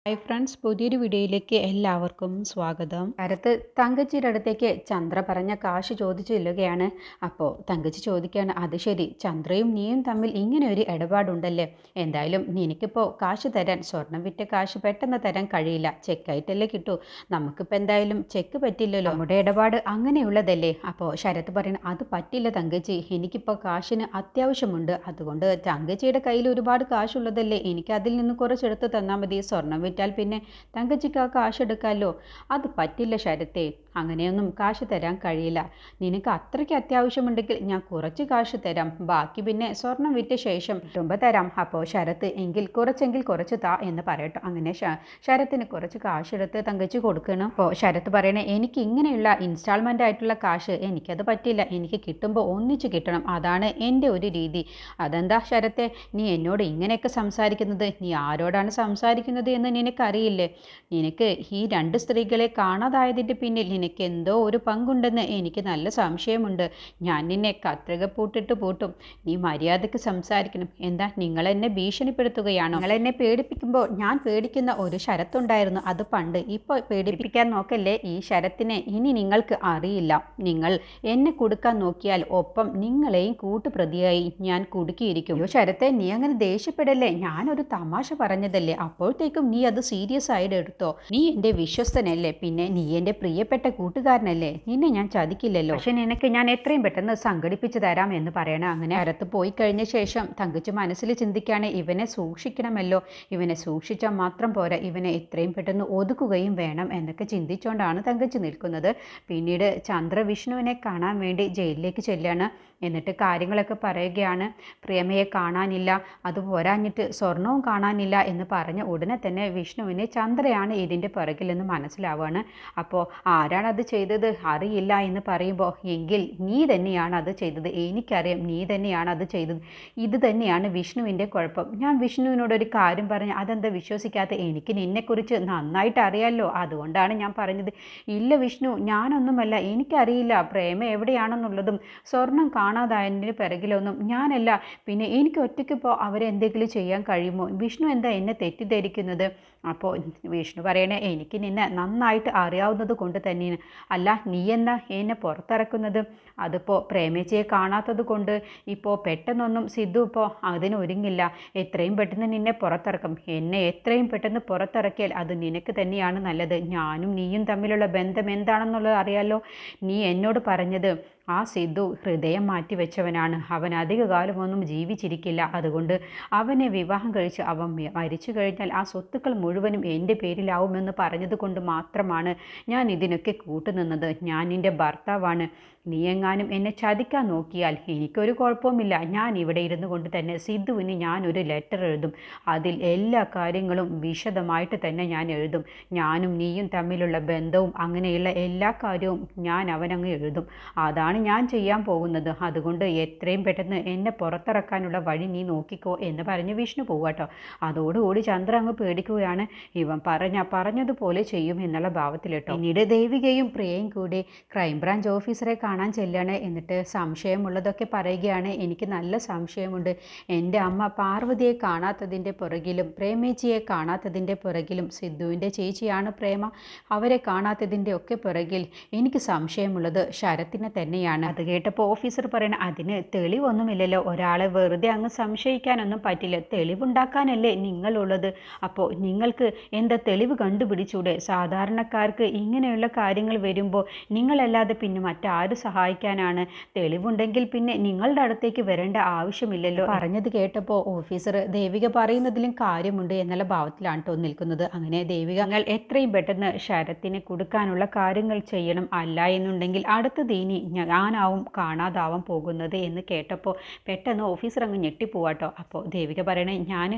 Hi friends, പുതിയൊരു വീഡിയോയിലേക്ക് എല്ലാവർക്കും സ്വാഗതം. ശരത്ത് തങ്കച്ചിയുടെ അടുത്തേക്ക് ചന്ദ്ര പറഞ്ഞ കാശ് ചോദിച്ചു ചെല്ലുകയാണ്. അപ്പോൾ തങ്കച്ചി ചോദിക്കുകയാണ്, അത് ശരി, ചന്ദ്രയും നീയും തമ്മിൽ ഇങ്ങനെ ഒരു ഇടപാടുണ്ടല്ലേ? എന്തായാലും നിനക്കിപ്പോൾ കാശ് തരാൻ, സ്വർണം വിറ്റ കാശ് പെട്ടെന്ന് തരാൻ കഴിയില്ല, ചെക്കായിട്ടല്ലേ കിട്ടൂ. നമുക്കിപ്പോൾ എന്തായാലും ചെക്ക് പറ്റില്ലല്ലോ, നമ്മുടെ ഇടപാട് അങ്ങനെയുള്ളതല്ലേ. അപ്പോൾ ശരത്ത് പറയുന്നത്, അത് പറ്റില്ല തങ്കച്ചി, എനിക്കിപ്പോൾ കാശിന് അത്യാവശ്യമുണ്ട്. അതുകൊണ്ട് തങ്കച്ചിയുടെ കയ്യിൽ ഒരുപാട് കാശുള്ളതല്ലേ, എനിക്ക് അതിൽ നിന്ന് കുറച്ചെടുത്ത് തന്നാൽ മതി. സ്വർണം വിറ്റാൽ പിന്നെ തങ്കച്ചിക്ക് ആ കാശ് എടുക്കാമല്ലോ. അത് പറ്റില്ല ശരത്തേ, അങ്ങനെയൊന്നും കാശ് തരാൻ കഴിയില്ല. നിനക്ക് അത്രയ്ക്ക് അത്യാവശ്യമുണ്ടെങ്കിൽ ഞാൻ കുറച്ച് കാശ് തരാം, ബാക്കി പിന്നെ സ്വർണം വിറ്റ ശേഷം കിട്ടുമ്പോൾ തരാം. അപ്പോൾ ശരത്ത്, എങ്കിൽ കുറച്ച് താ എന്ന് പറയട്ടോ. അങ്ങനെ ശരത്തിന് കുറച്ച് കാശ് എടുത്ത് തങ്കച്ചി കൊടുക്കണം. അപ്പോൾ ശരത്ത് പറയണേ, എനിക്ക് ഇങ്ങനെയുള്ള ഇൻസ്റ്റാൾമെൻ്റ് ആയിട്ടുള്ള കാശ് എനിക്കത് പറ്റില്ല, എനിക്ക് കിട്ടുമ്പോൾ ഒന്നിച്ച് കിട്ടണം, അതാണ് എൻ്റെ ഒരു രീതി. അതെന്താ ശരത്തെ നീ എന്നോട് ഇങ്ങനെയൊക്കെ സംസാരിക്കുന്നത്? നീ ആരോടാണ് സംസാരിക്കുന്നത് എന്ന് നിനക്കറിയില്ലേ? നിനക്ക് ഈ രണ്ട് സ്ത്രീകളെ കാണാതായതിൻ്റെ പിന്നിൽ നിനക്ക് എന്തോ ഒരു പങ്കുണ്ടെന്ന് എനിക്ക് നല്ല സംശയമുണ്ട്. ഞാൻ നിന്നെ കത്രികപ്പൂട്ടിട്ട് പൂട്ടും. നീ മര്യാദയ്ക്ക് സംസാരിക്കണം. എന്താ നിങ്ങൾ എന്നെ ഭീഷണിപ്പെടുത്തുകയാണോ? നിങ്ങൾ എന്നെ പേടിപ്പിക്കുമ്പോൾ ഞാൻ പേടിക്കുന്ന ഒരു ശരത്തുണ്ടായിരുന്നു, അത് പണ്ട്. ഇപ്പോൾ പേടിപ്പിക്കാൻ നോക്കല്ലേ. ഈ ശരത്തിനെ ഇനി നിങ്ങൾക്ക് അറിയില്ല. നിങ്ങൾ എന്നെ കൊടുക്കാൻ നോക്കിയാൽ ഒപ്പം നിങ്ങളെയും കൂട്ടുപ്രതിയായി ഞാൻ കുടുക്കിയിരിക്കും. അയ്യോ ശരത്തെ, നീ അങ്ങനെ ദേഷ്യപ്പെടല്ലേ, ഞാനൊരു തമാശ പറഞ്ഞതല്ലേ. അപ്പോഴത്തേക്കും നീ അത് സീരിയസ് ആയിട്ട് എടുത്തോ? നീ എൻ്റെ വിശ്വസ്തനല്ലേ, പിന്നെ നീ എൻ്റെ പ്രിയപ്പെട്ട കൂട്ടുകാരനല്ലേ, നിന്നെ ഞാൻ ചതിക്കില്ലല്ലോ. പക്ഷെ നിനക്ക് ഞാൻ എത്രയും പെട്ടെന്ന് സംഘടിപ്പിച്ചു തരാം എന്ന് പറയണം. അങ്ങനെ അരത്ത് പോയി കഴിഞ്ഞ ശേഷം തങ്കച്ചി മനസ്സിൽ ചിന്തിക്കുകയാണ്, ഇവനെ സൂക്ഷിക്കണമല്ലോ, ഇവനെ സൂക്ഷിച്ചാൽ മാത്രം പോരാ, ഇവനെ എത്രയും പെട്ടെന്ന് ഒതുക്കുകയും വേണം എന്നൊക്കെ ചിന്തിച്ചുകൊണ്ടാണ് തങ്കച്ചി നിൽക്കുന്നത്. പിന്നീട് ചന്ദ്ര വിഷ്ണുവിനെ കാണാൻ വേണ്ടി ജയിലിലേക്ക് ചെല്ലുകയാണ്. എന്നിട്ട് കാര്യങ്ങളൊക്കെ പറയുകയാണ്. പ്രേമയെ കാണാനില്ല, അത് പോരാഞ്ഞിട്ട് സ്വർണവും കാണാനില്ല എന്ന് പറഞ്ഞ ഉടനെ തന്നെ വിഷ്ണുവിന് ചന്ദ്രയാണ് ഇതിൻ്റെ പിറകിലെന്ന് മനസ്സിലാവുകയാണ്. അപ്പോൾ ആരാണത് ചെയ്തത് അറിയില്ല എന്ന് പറയുമ്പോൾ, എങ്കിൽ നീ തന്നെയാണ് അത് ചെയ്തത്, എനിക്കറിയാം നീ തന്നെയാണ് അത് ചെയ്തത്, ഇത് തന്നെയാണ് വിഷ്ണുവിൻ്റെ കുഴപ്പം. ഞാൻ വിഷ്ണുവിനോടൊരു കാര്യം പറഞ്ഞ് അതെന്താ വിശ്വസിക്കാത്ത? എനിക്ക് നിന്നെക്കുറിച്ച് നന്നായിട്ട് അറിയാമല്ലോ, അതുകൊണ്ടാണ് ഞാൻ പറഞ്ഞത്. ഇല്ല വിഷ്ണു, ഞാനൊന്നുമല്ല, എനിക്കറിയില്ല പ്രേമ എവിടെയാണെന്നുള്ളതും സ്വർണം കാണാതായതിൻ്റെ പിറകിലൊന്നും ഞാനല്ല. പിന്നെ എനിക്ക് ഒറ്റയ്ക്കിപ്പോൾ അവരെന്തെങ്കിലും ചെയ്യാൻ കഴിയുമോ? വിഷ്ണു എന്താ എന്നെ തെറ്റിദ്ധരിക്കുന്നത്? അപ്പോൾ വിഷ്ണു പറയണേ, എനിക്ക് നിന്നെ നന്നായിട്ട് അറിയാവുന്നത് കൊണ്ട് തന്നെയാണ്. അല്ല, നീ എന്താ എന്നെ പുറത്തിറക്കുന്നത്? അതിപ്പോൾ പ്രേമേച്ചിയെ കാണാത്തത് കൊണ്ട് ഇപ്പോൾ പെട്ടെന്നൊന്നും സിദ്ധു ഇപ്പോൾ അതിന് ഒരുങ്ങില്ല. എത്രയും പെട്ടെന്ന് നിന്നെ പുറത്തിറക്കും. എന്നെ എത്രയും പെട്ടെന്ന് പുറത്തിറക്കിയാൽ അത് നിനക്ക് തന്നെയാണ് നല്ലത്. ഞാനും നീയും തമ്മിലുള്ള ബന്ധം എന്താണെന്നുള്ളത് അറിയാലോ. നീ എന്നോട് പറഞ്ഞത് ആ സിദ്ധു ഹൃദയം മാറ്റിവെച്ചവനാണ്, അവൻ അധിക കാലമൊന്നും ജീവിച്ചിരിക്കില്ല, അതുകൊണ്ട് അവനെ വിവാഹം കഴിച്ച് അവൻ മരിച്ചു കഴിഞ്ഞാൽ ആ സ്വത്തുക്കൾ മുഴുവനും എൻ്റെ പേരിലാവുമെന്ന് പറഞ്ഞത് കൊണ്ട് മാത്രമാണ് ഞാൻ ഇതിനൊക്കെ കൂട്ടുനിന്നത്. ഞാൻ നിൻ്റെ ഭർത്താവാണ്. നീ എങ്ങാനും എന്നെ ചതിക്കാൻ നോക്കിയാൽ എനിക്കൊരു കുഴപ്പവുമില്ല. ഞാൻ ഇവിടെ ഇരുന്നു കൊണ്ട് തന്നെ സിദ്ധുവിന് ഞാനൊരു ലെറ്റർ എഴുതും. അതിൽ എല്ലാ കാര്യങ്ങളും വിശദമായിട്ട് തന്നെ ഞാൻ എഴുതും. ഞാനും നീയും തമ്മിലുള്ള ബന്ധവും അങ്ങനെയുള്ള എല്ലാ കാര്യവും ഞാൻ അവനങ്ങ് എഴുതും. അതാണ് ഞാൻ ചെയ്യാൻ പോകുന്നത്. അതുകൊണ്ട് എത്രയും പെട്ടെന്ന് എന്നെ പുറത്തിറക്കാനുള്ള വഴി നീ നോക്കിക്കോ എന്ന് പറഞ്ഞ് വിഷ്ണു പോവാട്ടോ. അതോടുകൂടി ചന്ദ്ര അങ്ങ് പേടിക്കുകയാണ്. ഇവൻ പറഞ്ഞതുപോലെ ചെയ്യും എന്നുള്ള ഭാവത്തിലിട്ടോ. പിന്നീട് ദേവികയും പ്രിയയും കൂടി ക്രൈംബ്രാഞ്ച് ഓഫീസറെ കാണാൻ ചെല്ലാണ്. എന്നിട്ട് സംശയമുള്ളതൊക്കെ പറയുകയാണ്. എനിക്ക് നല്ല സംശയമുണ്ട്. എൻ്റെ അമ്മ പാർവതിയെ കാണാത്തതിൻ്റെ പുറകിലും പ്രേമേച്ചിയെ കാണാത്തതിൻ്റെ പുറകിലും സിദ്ധുവിൻ്റെ ചേച്ചിയാണ് പ്രേമ, അവരെ കാണാത്തതിൻ്റെ ഒക്കെ പുറകിൽ എനിക്ക് സംശയമുള്ളത് ശരത്തിനെ തന്നെയാണ്. അത് കേട്ടപ്പോൾ ഓഫീസർ പറയണ, അതിന് തെളിവൊന്നുമില്ലല്ലോ, ഒരാളെ വെറുതെ അങ്ങ് സംശയിക്കാനൊന്നും പറ്റില്ല, തെളിവുണ്ടാക്കാനല്ലേ നിങ്ങളുള്ളത്. അപ്പോൾ നിങ്ങൾക്ക് എന്താ തെളിവ് കണ്ടുപിടിച്ചൂടെ? സാധാരണക്കാർക്ക് ഇങ്ങനെയുള്ള കാര്യങ്ങൾ വരുമ്പോൾ നിങ്ങളല്ലാതെ പിന്നെ മറ്റാര് സഹായിക്കാനാണ്? തെളിവുണ്ടെങ്കിൽ പിന്നെ നിങ്ങളുടെ അടുത്തേക്ക് വരേണ്ട ആവശ്യമില്ലല്ലോ. പറഞ്ഞത് കേട്ടപ്പോൾ ഓഫീസർ ദേവിക പറയുന്നതിലും കാര്യമുണ്ട് എന്നുള്ള ഭാവത്തിലാണ് കേട്ടോ നിൽക്കുന്നത്. അങ്ങനെ ദേവിക, നിങ്ങൾ എത്രയും പെട്ടെന്ന് ശരത്തിനെ കൊടുക്കാനുള്ള കാര്യങ്ങൾ ചെയ്യണം, അല്ല എന്നുണ്ടെങ്കിൽ അടുത്തത് ഇനി ഞാനാവും കാണാതാവാൻ പോകുന്നത് എന്ന് കേട്ടപ്പോൾ പെട്ടെന്ന് ഓഫീസർ അങ്ങ് ഞെട്ടിപ്പോവാട്ടോ. അപ്പോൾ ദേവിക പറയണേ,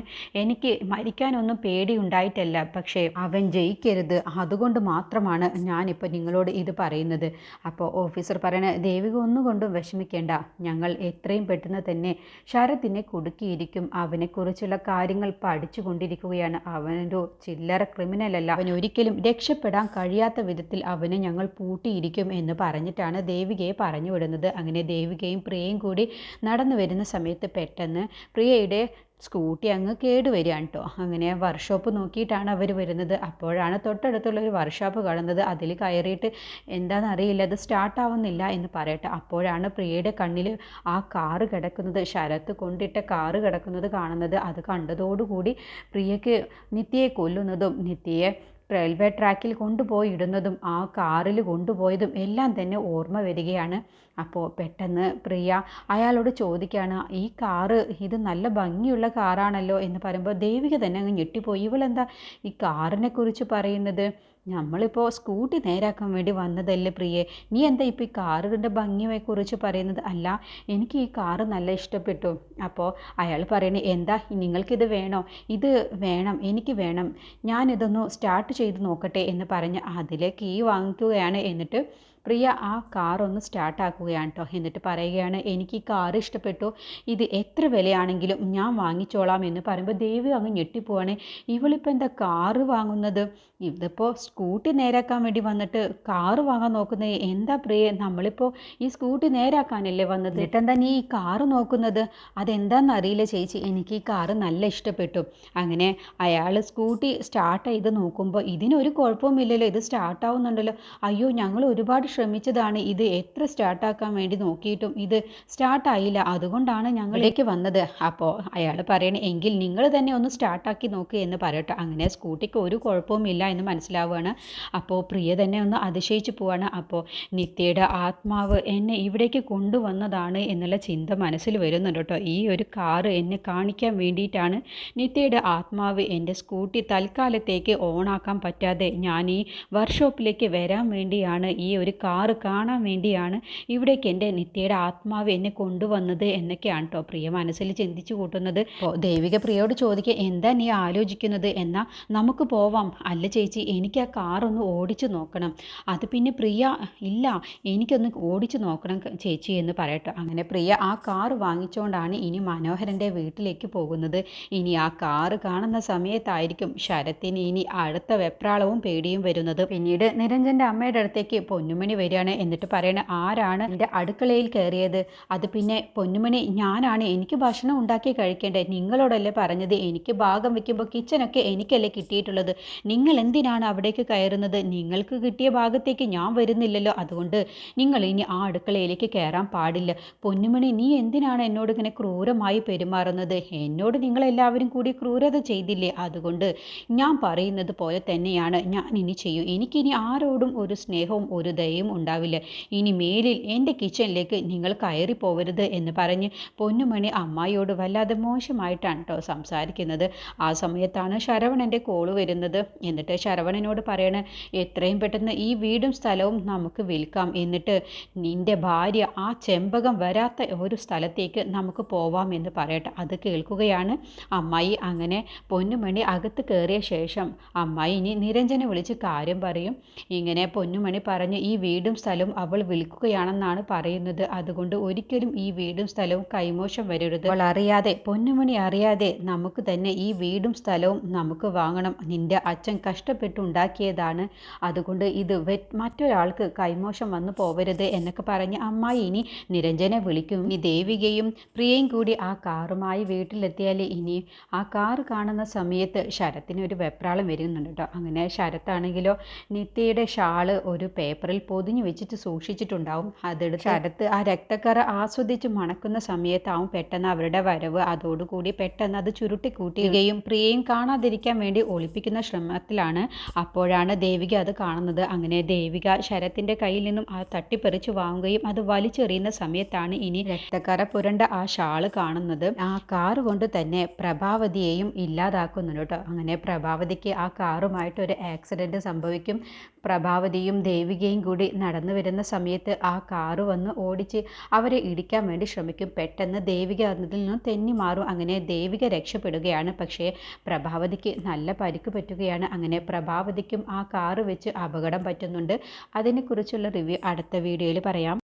എനിക്ക് മരിക്കാനൊന്നും പേടിയുണ്ടായിട്ടല്ല, പക്ഷേ അവൻ ജയിക്കരുത്, അതുകൊണ്ട് മാത്രമാണ് ഞാനിപ്പോൾ നിങ്ങളോട് ഇത് പറയുന്നത്. അപ്പോൾ ഓഫീസർ പറയണേ, ദേവിക ഒന്നുകൊണ്ടും വിഷമിക്കേണ്ട, ഞങ്ങൾ എത്രയും പെട്ടെന്ന് തന്നെ ശരത്തിനെ കുടുക്കിയിരിക്കും. അവനെക്കുറിച്ചുള്ള കാര്യങ്ങൾ പഠിച്ചു കൊണ്ടിരിക്കുകയാണ്. അവനൊരു ചില്ലറ ക്രിമിനലല്ല, അവൻ ഒരിക്കലും രക്ഷപ്പെടാൻ കഴിയാത്ത വിധത്തിൽ അവനെ ഞങ്ങൾ പൂട്ടിയിരിക്കും എന്ന് പറഞ്ഞിട്ടാണ് ദേവികയെ പറഞ്ഞു വിടുന്നത്. അങ്ങനെ ദേവികയും പ്രിയയും കൂടി നടന്നു വരുന്ന സമയത്ത് പെട്ടെന്ന് പ്രിയയുടെ സ്കൂട്ടി അങ്ങ് കേടുവരികയാണ് കേട്ടോ. അങ്ങനെ വർക്ക്ഷോപ്പ് നോക്കിയിട്ടാണ് അവർ വരുന്നത്. അപ്പോഴാണ് തൊട്ടടുത്തുള്ളൊരു വർക്ക്ഷോപ്പ് കാണുന്നത്. അതിൽ കയറിയിട്ട് എന്താണെന്നറിയില്ല, അത് സ്റ്റാർട്ടാവുന്നില്ല എന്ന് പറയട്ടെ. അപ്പോഴാണ് പ്രിയയുടെ കണ്ണിൽ ആ കാറ് കിടക്കുന്നത്, ശരത്ത് കൊണ്ടിട്ട കാറ് കിടക്കുന്നത് കാണുന്നത്. അത് കണ്ടതോടുകൂടി പ്രിയയ്ക്ക് നിത്യയെ കൊല്ലുന്നതും നിത്യയെ റെയിൽവേ ട്രാക്കിൽ കൊണ്ടുപോയി ഇടുന്നതും ആ കാറിൽ കൊണ്ടുപോയതും എല്ലാം തന്നെ ഓർമ്മ വരികയാണ്. അപ്പോൾ പെട്ടെന്ന് പ്രിയ അയാളോട് ചോദിക്കുകയാണ്, ഈ കാറ് ഇത് നല്ല ഭംഗിയുള്ള കാറാണല്ലോ എന്ന് പറയുമ്പോൾ ദേവിക തന്നെ അങ്ങ് ഞെട്ടിപ്പോയി. ഇവളെന്താ ഈ കാറിനെ കുറിച്ച് പറയുന്നത്? നമ്മളിപ്പോൾ സ്കൂട്ടി നേരാക്കാൻ വേണ്ടി വന്നതല്ലേ പ്രിയേ, നീ എന്താ ഇപ്പോൾ ഈ കാറിൻ്റെ ഭംഗിയെക്കുറിച്ച് പറയുന്നത്? അല്ല, എനിക്ക് ഈ കാറ് നല്ല ഇഷ്ടപ്പെട്ടു. അപ്പോൾ അയാൾ പറയണേ, എന്താ നിങ്ങൾക്കിത് വേണോ? ഇത് വേണം, എനിക്ക് വേണം, ഞാനിതൊന്ന് സ്റ്റാർട്ട് ചെയ്ത് നോക്കട്ടെ എന്ന് പറഞ്ഞ് അതിലെ കീ വാങ്ങിക്കുകയാണ്. എന്നിട്ട് പ്രിയ ആ കാറൊന്ന് സ്റ്റാർട്ടാക്കുകയാണ് കേട്ടോ. എന്നിട്ട് പറയുകയാണ്, എനിക്ക് ഈ കാറ് ഇഷ്ടപ്പെട്ടു, ഇത് എത്ര വിലയാണെങ്കിലും ഞാൻ വാങ്ങിച്ചോളാം എന്ന് പറയുമ്പോൾ ദേവി അങ്ങ് ഞെട്ടിപ്പോവാണ്. ഇവളിപ്പോൾ എന്താ കാറ് വാങ്ങുന്നത്? ഇതിപ്പോൾ സ്കൂട്ടി നേരാക്കാൻ വേണ്ടി വന്നിട്ട് കാറ് വാങ്ങാൻ നോക്കുന്നത് എന്താ പ്രിയ? നമ്മളിപ്പോൾ ഈ സ്കൂട്ടി നേരാക്കാനല്ലേ വന്നത്, എന്നിട്ടെന്താ നീ ഈ കാറ് നോക്കുന്നത്? അതെന്താണെന്നറിയില്ല ചേച്ചി, എനിക്ക് ഈ കാറ് നല്ല ഇഷ്ടപ്പെട്ടു. അങ്ങനെ അയാൾ സ്കൂട്ടി സ്റ്റാർട്ട് ചെയ്ത് നോക്കുമ്പോൾ ഇതിനൊരു കുഴപ്പവുമില്ലല്ലോ, ഇത് സ്റ്റാർട്ടാവുന്നുണ്ടല്ലോ. അയ്യോ, ഞങ്ങൾ ഒരുപാട് ശ്രമിച്ചതാണ്, ഇത് എത്ര സ്റ്റാർട്ടാക്കാൻ വേണ്ടി നോക്കിയിട്ടും ഇത് സ്റ്റാർട്ടായില്ല, അതുകൊണ്ടാണ് ഞങ്ങളിലേക്ക് വന്നത്. അപ്പോൾ അയാൾ പറയണേ, എങ്കിൽ നിങ്ങൾ തന്നെ ഒന്ന് സ്റ്റാർട്ടാക്കി നോക്കുക എന്ന് പറയട്ടെ. അങ്ങനെ സ്കൂട്ടിക്ക് ഒരു കുഴപ്പവുമില്ല എന്ന് മനസ്സിലാവുകയാണ്. അപ്പോൾ പ്രിയ തന്നെ ഒന്ന് അതിശയിച്ചു പോവാണ്. അപ്പോൾ നിത്യയുടെ ആത്മാവ് എന്നെ ഇവിടേക്ക് കൊണ്ടുവന്നതാണ് എന്നുള്ള ചിന്ത മനസ്സിൽ വരുന്നുണ്ട് കേട്ടോ. ഈ ഒരു കാറ് എന്നെ കാണിക്കാൻ വേണ്ടിയിട്ടാണ് നിത്യയുടെ ആത്മാവ് എൻ്റെ സ്കൂട്ടി തൽക്കാലത്തേക്ക് ഓണാക്കാൻ പറ്റാതെ ഞാൻ ഈ വർക്ക്ഷോപ്പിലേക്ക് വരാൻ വേണ്ടിയാണ്, ഈ ഒരു കാറ് കാണാൻ വേണ്ടിയാണ് ഇവിടേക്ക് എൻ്റെ നിത്യയുടെ ആത്മാവ് എന്നെ കൊണ്ടുവന്നത് എന്നൊക്കെയാണ് കേട്ടോ പ്രിയ മനസ്സിൽ ചിന്തിച്ചു കൂട്ടുന്നത്. അപ്പോൾ ദേവിക പ്രിയയോട് ചോദിക്കുക, എന്താ നീ ആലോചിക്കുന്നത്? എന്നാൽ നമുക്ക് പോവാം. അല്ല ചേച്ചി, എനിക്ക് ആ കാറൊന്ന് ഓടിച്ചു നോക്കണം. അത് പിന്നെ പ്രിയ, ഇല്ല എനിക്കൊന്ന് ഓടിച്ചു നോക്കണം ചേച്ചി എന്ന് പറയട്ടെ. അങ്ങനെ പ്രിയ ആ കാറ് വാങ്ങിച്ചുകൊണ്ടാണ് ഇനി മനോഹരൻ്റെ വീട്ടിലേക്ക് പോകുന്നത്. ഇനി ആ കാറ് കാണുന്ന സമയത്തായിരിക്കും ശരത്തിന് ഇനി അടുത്ത വെപ്രാളവും പേടിയും വരുന്നത്. പിന്നീട് നിരഞ്ജൻ്റെ അമ്മയുടെ അടുത്തേക്ക് പൊന്നുമണി വരികയാണ്. എന്നിട്ട് പറയണ, ആരാണ് എൻ്റെ അടുക്കളയിൽ കയറിയത്? അത് പിന്നെ പൊന്നുമണി, ഞാനാണ്, എനിക്ക് ഭക്ഷണം ഉണ്ടാക്കി കഴിക്കേണ്ടേ, നിങ്ങളോടല്ലേ പറഞ്ഞത് എനിക്ക് ഭാഗം വെക്കുമ്പോൾ കിച്ചനൊക്കെ എനിക്കല്ലേ കിട്ടിയിട്ടുള്ളത്, നിങ്ങൾ എന്തിനാണ് അവിടേക്ക് കയറുന്നത്? നിങ്ങൾക്ക് കിട്ടിയ ഭാഗത്തേക്ക് ഞാൻ വരുന്നില്ലല്ലോ, അതുകൊണ്ട് നിങ്ങൾ ഇനി ആ അടുക്കളയിലേക്ക് കയറാൻ പാടില്ല. പൊന്നുമണി, നീ എന്തിനാണ് എന്നോട് ഇങ്ങനെ ക്രൂരമായി പെരുമാറുന്നത്? എന്നോട് നിങ്ങളെല്ലാവരും കൂടി ക്രൂരത ചെയ്തില്ലേ, അതുകൊണ്ട് ഞാൻ പറയുന്നത് പോലെ തന്നെയാണ് ഞാൻ ഇനി ചെയ്യും. എനിക്കിനി ആരോടും ഒരു സ്നേഹവും ഒരു ദയയും ഉണ്ടാവില്ല. ഇനി മേലിൽ എൻ്റെ കിച്ചണിലേക്ക് നിങ്ങൾ കയറി പോവരുത് എന്ന് പറഞ്ഞ് പൊന്നുമണി അമ്മായിയോട് വല്ലാതെ മോശമായിട്ടാണ് കേട്ടോ സംസാരിക്കുന്നത്. ആ സമയത്താണ് ശരവണൻ്റെ കോള് വരുന്നത്. എന്നിട്ട് ശരവണനോട് പറയണ, എത്രയും പെട്ടെന്ന് ഈ വീടും സ്ഥലവും നമുക്ക് വിൽക്കാം, എന്നിട്ട് നിൻ്റെ ഭാര്യ ആ ചെമ്പകം വരാത്ത ഒരു സ്ഥലത്തേക്ക് നമുക്ക് പോവാം എന്ന് പറയട്ടെ. അത് കേൾക്കുകയാണ് അമ്മായി. അങ്ങനെ പൊന്നുമണി അകത്ത് കയറിയ ശേഷം അമ്മായി ഇനി നിരഞ്ജനെ വിളിച്ച് കാര്യം പറയും. ഇങ്ങനെ പൊന്നുമണി പറഞ്ഞ് ഈ വീടും സ്ഥലവും അവൾ വിൽക്കുകയാണെന്നാണ് പറയുന്നത്, അതുകൊണ്ട് ഒരിക്കലും ഈ വീടും സ്ഥലവും കൈമോശം വരരുത്. അവൾ അറിയാതെ, പൊന്നുമണി അറിയാതെ നമുക്ക് തന്നെ ഈ വീടും സ്ഥലവും നമുക്ക് വാങ്ങണം. നിന്റെ അച്ഛൻ കഷ്ടപ്പെട്ടുണ്ടാക്കിയതാണ്, അതുകൊണ്ട് ഇത് മറ്റൊരാൾക്ക് കൈമോശം വന്നു പോവരുത് എന്നൊക്കെ പറഞ്ഞ് അമ്മായി ഇനി നിരഞ്ജനെ വിളിക്കും. ഇനി ദേവികയും പ്രിയയും കൂടി ആ കാറുമായി വീട്ടിലെത്തിയാൽ ഇനി ആ കാറ് കാണുന്ന സമയത്ത് ശരത്തിന് ഒരു വെപ്രാളം വരുന്നുണ്ട് കേട്ടോ. അങ്ങനെ ശരത്താണെങ്കിലോ നിത്യയുടെ ഷാള് ഒരു പേപ്പറിൽ പൊതിഞ്ഞു വെച്ചിട്ട് സൂക്ഷിച്ചിട്ടുണ്ടാവും. അതെടുത്ത് ശരത്ത് ആ രക്തക്കറ ആസ്വദിച്ച് മണക്കുന്ന സമയത്താവും പെട്ടെന്ന് അവരുടെ വരവ്. അതോടുകൂടി പെട്ടെന്ന് അത് ചുരുട്ടി കൂട്ടുകയും പ്രിയയും കാണാതിരിക്കാൻ വേണ്ടി ഒളിപ്പിക്കുന്ന ശ്രമത്തിലാണ്. അപ്പോഴാണ് ദേവിക അത് കാണുന്നത്. അങ്ങനെ ദേവിക ശരത്തിൻ്റെ കയ്യിൽ നിന്നും ആ തട്ടിപ്പറിച്ച് വാങ്ങുകയും അത് വലിച്ചെറിയുന്ന സമയത്താണ് ഇനി രക്തക്കറ പുരണ്ട ആ ഷാള് കാണുന്നത്. ആ കാറ് കൊണ്ട് തന്നെ പ്രഭാവതിയെയും ഇല്ലാതാക്കുന്നുണ്ട് കേട്ടോ. അങ്ങനെ പ്രഭാവതിക്ക് ആ കാറുമായിട്ട് ഒരു ആക്സിഡൻറ്റ് സംഭവിക്കും. പ്രഭാവതിയും ദേവികയും കൂടി നടന്നു വരുന്ന സമയത്ത് ആ കാറ് വന്ന് ഓടിച്ച് അവരെ ഇടിക്കാൻ വേണ്ടി ശ്രമിക്കും. പെട്ടെന്ന് ദേവിക അതിൽ നിന്നും തെന്നി മാറും. അങ്ങനെ ദേവിക രക്ഷപ്പെടുകയാണ്. പക്ഷേ പ്രഭാവതിക്ക് നല്ല പരിക്ക് പറ്റുകയാണ്. അങ്ങനെ പ്രഭാവതിക്കും ആ കാറ് വെച്ച് അപകടം പറ്റുന്നുണ്ട്. അതിനെക്കുറിച്ചുള്ള റിവ്യൂ അടുത്ത വീഡിയോയിൽ പറയാം.